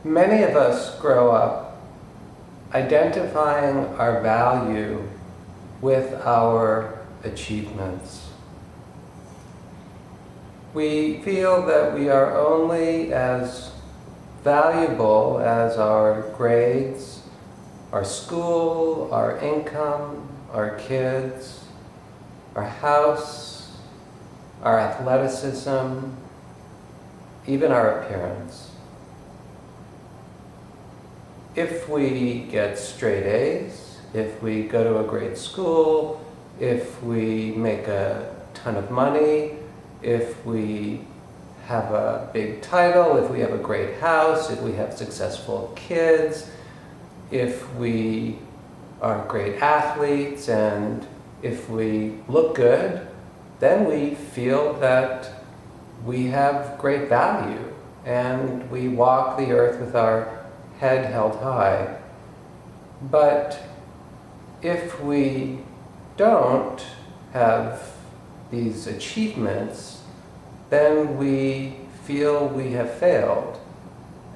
Many of us grow up identifying our value with our achievements. We feel that we are only as valuable as our grades, our school, our income, our kids, our house, our athleticism, even our appearance. If we get straight A's, if we go to a great school, if we make a ton of money, if we have a big title, if we have a great house, if we have successful kids, if we are great athletes, and if we look good, then we feel that we have great value and we walk the earth with our head held high. But if we don't have these achievements, then we feel we have failed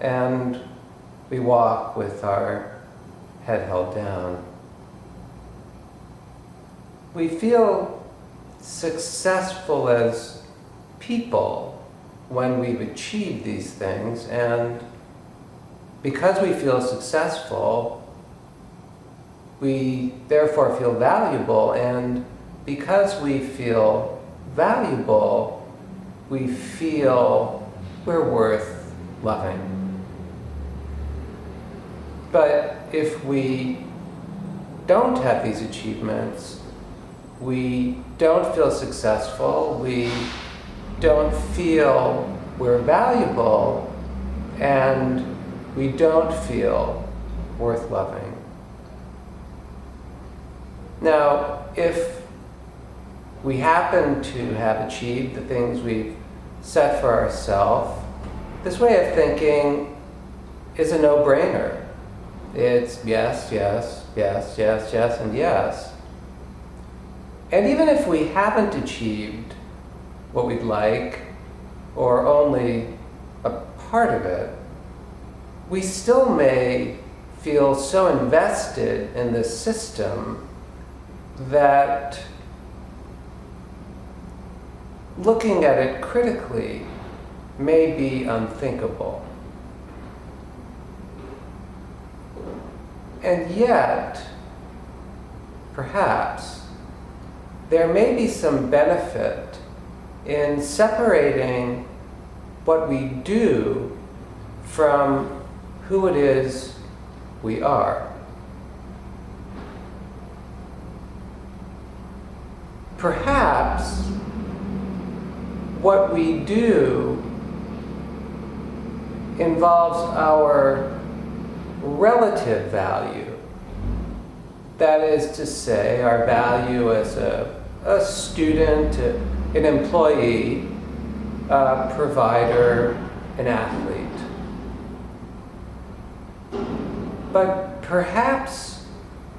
and we walk with our head held down. We feel successful as people when we've achieved these things, and because we feel successful, we therefore feel valuable, and because we feel valuable, we feel we're worth loving. But if we don't have these achievements, we don't feel successful, we don't feel we're valuable, and we don't feel worth loving. Now, if we happen to have achieved the things we've set for ourselves, this way of thinking is a no-brainer. It's yes, yes, yes, yes, yes, and yes. And even if we haven't achieved what we'd like, or only a part of it, we still may feel so invested in this system that looking at it critically may be unthinkable. And yet, perhaps, there may be some benefit in separating what we do from who it is we are. Perhaps what we do involves our relative value. That is to say, our value as a student, an employee, a provider, an athlete. But perhaps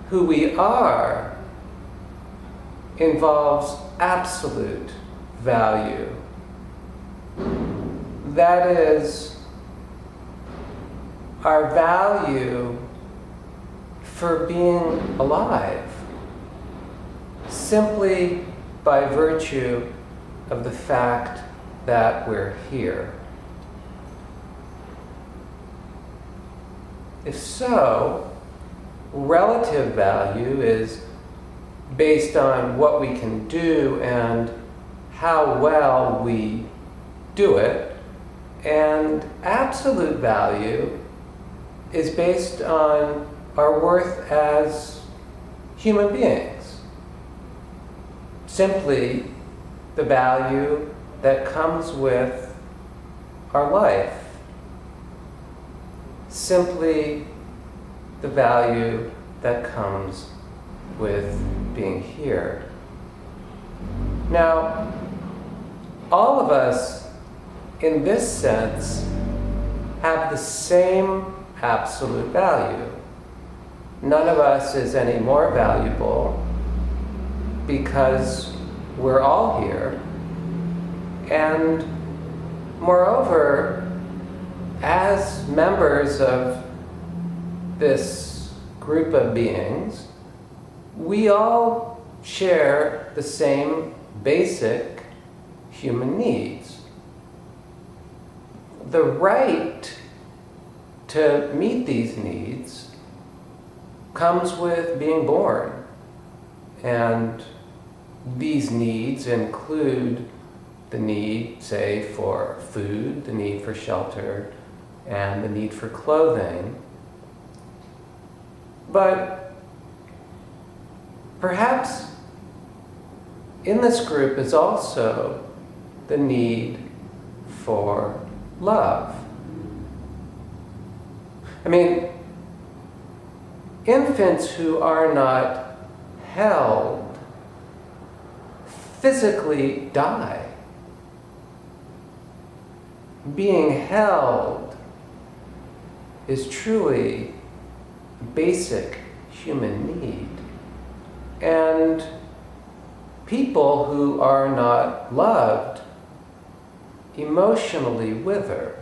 who we are involves absolute value. That is, our value for being alive, simply by virtue of the fact that we're here. If so, relative value is based on what we can do and how well we do it, and absolute value is based on our worth as human beings. Simply the value that comes with our life. Simply the value that comes with being here. Now, all of us, in this sense, have the same absolute value. None of us is any more valuable because we're all here. And moreover, as members of this group of beings, we all share the same basic human needs. The right to meet these needs comes with being born. And these needs include the need, say, for food, the need for shelter, and the need for clothing. But perhaps in this group is also the need for love. I mean, infants who are not held physically die. Being held is truly a basic human need. And people who are not loved emotionally wither.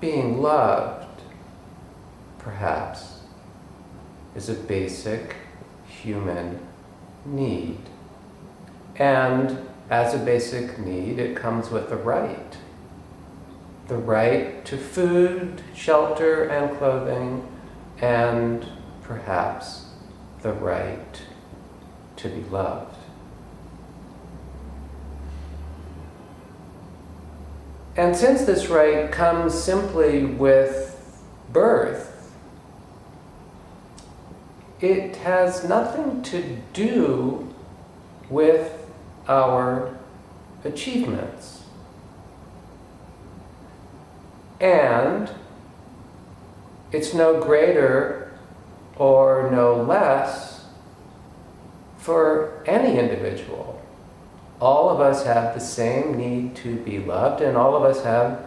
Being loved, perhaps, is a basic human need. And as a basic need, it comes with a right. The right to food, shelter, and clothing, and perhaps the right to be loved. And since this right comes simply with birth, it has nothing to do with our achievements. And it's no greater or no less for any individual. All of us have the same need to be loved, and all of us have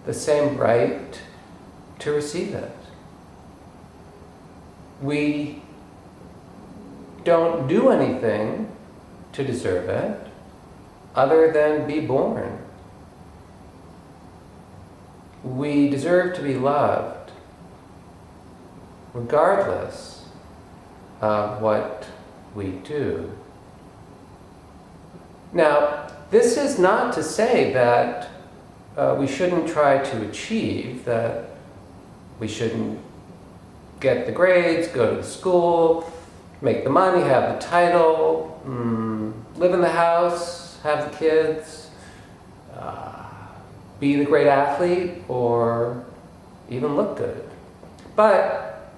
the same right to receive it. We don't do anything to deserve it other than be born. We deserve to be loved regardless of what we do. Now, this is not to say that we shouldn't try to achieve, that we shouldn't get the grades, go to school, make the money, have the title, live in the house, have the kids, be the great athlete, or even look good. But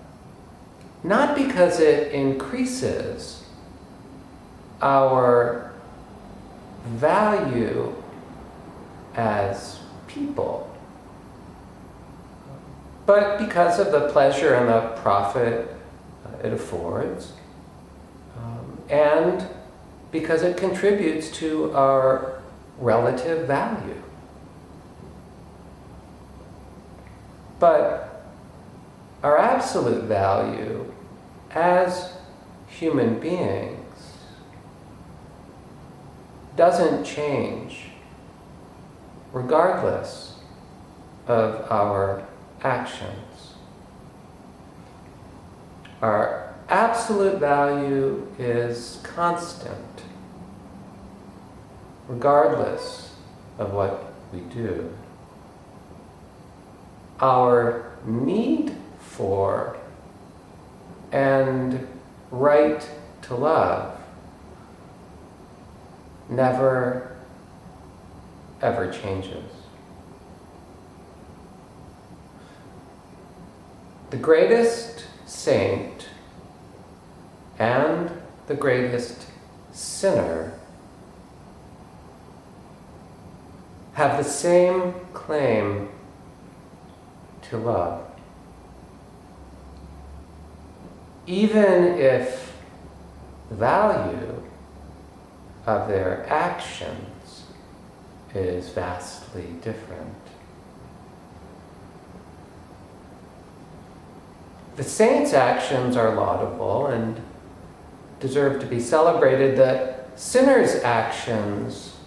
not because it increases our value as people, but because of the pleasure and the profit it affords, and because it contributes to our relative value. But our absolute value as human beings doesn't change regardless of our actions. Our absolute value is constant, regardless of what we do. Our need for and right to love never, ever changes. The greatest saint and the greatest sinner have the same claim to love. Even if the value of their actions is vastly different. The saint's actions are laudable and deserve to be celebrated. The sinner's actions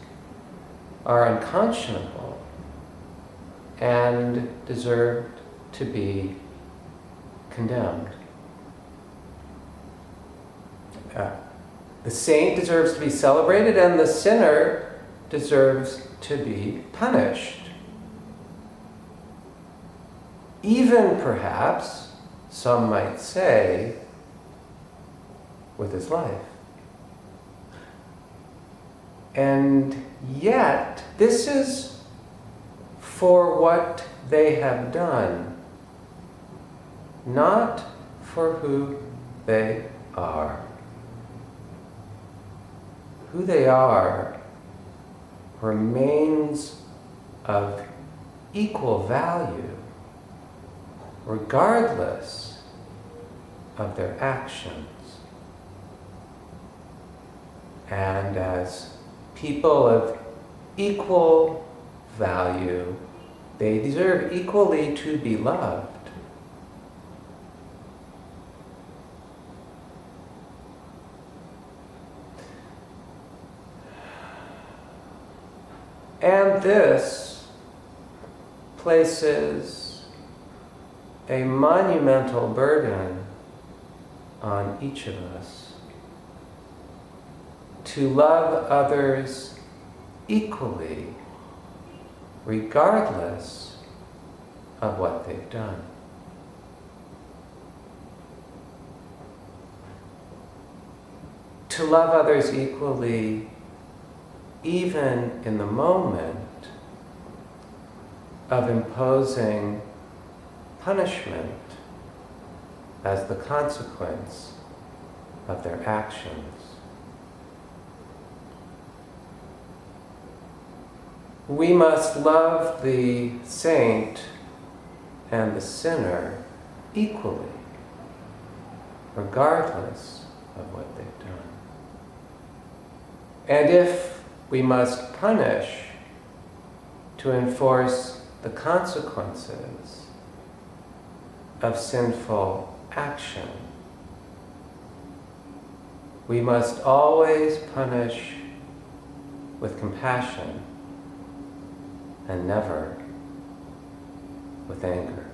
are unconscionable and deserved to be condemned. The saint deserves to be celebrated, and the sinner deserves to be punished. Even perhaps, some might say, with his life. And yet, this is for what they have done, not for who they are. Who they are remains of equal value, regardless of their actions. And as people of equal value, they deserve equally to be loved. And this places a monumental burden on each of us to love others equally, regardless of what they've done. To love others equally, even in the moment of imposing punishment as the consequence of their actions. We must love the saint and the sinner equally, regardless of what they've done. And if we must punish to enforce the consequences of sinful action, we must always punish with compassion and never with anger.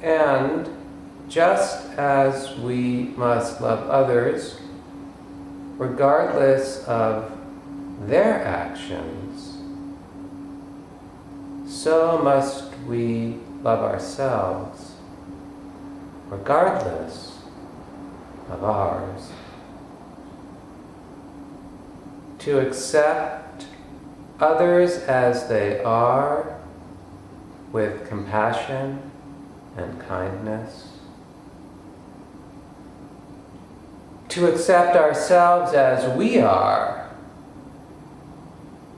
And just as we must love others, regardless of their actions, so must we love ourselves, regardless of ours. To accept others as they are with compassion and kindness. To accept ourselves as we are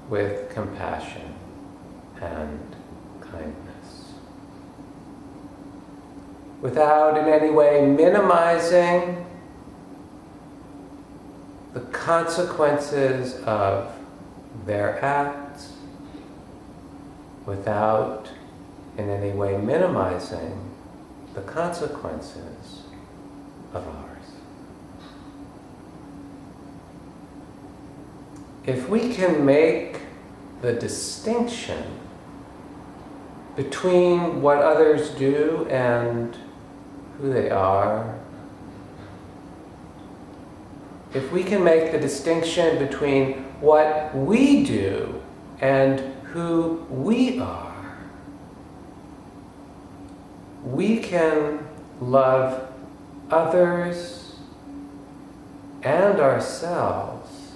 with compassion and kindness. Without in any way minimizing the consequences of their acts, without in any way minimizing the consequences of ours. If we can make the distinction between what others do and who they are, if we can make the distinction between what we do and who we are, we can love others and ourselves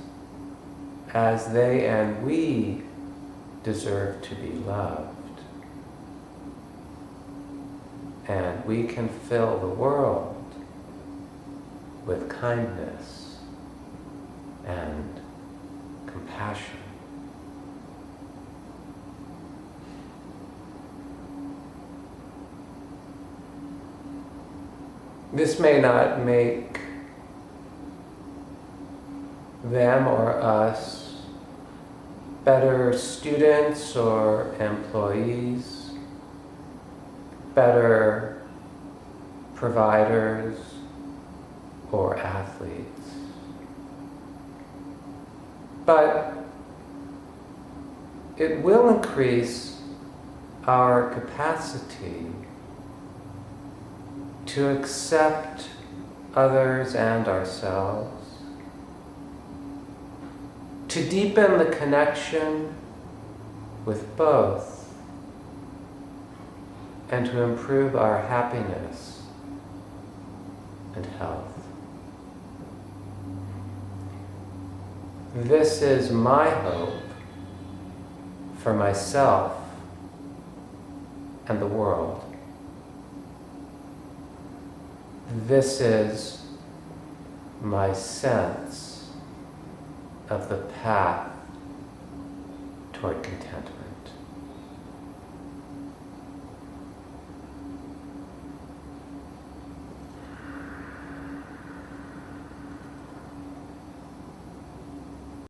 as they and we deserve to be loved. And we can fill the world with kindness and compassion. This may not make them or us better students or employees, better providers or athletes. But it will increase our capacity to accept others and ourselves, to deepen the connection with both, and to improve our happiness and health. This is my hope for myself and the world. This is my sense of the path toward contentment.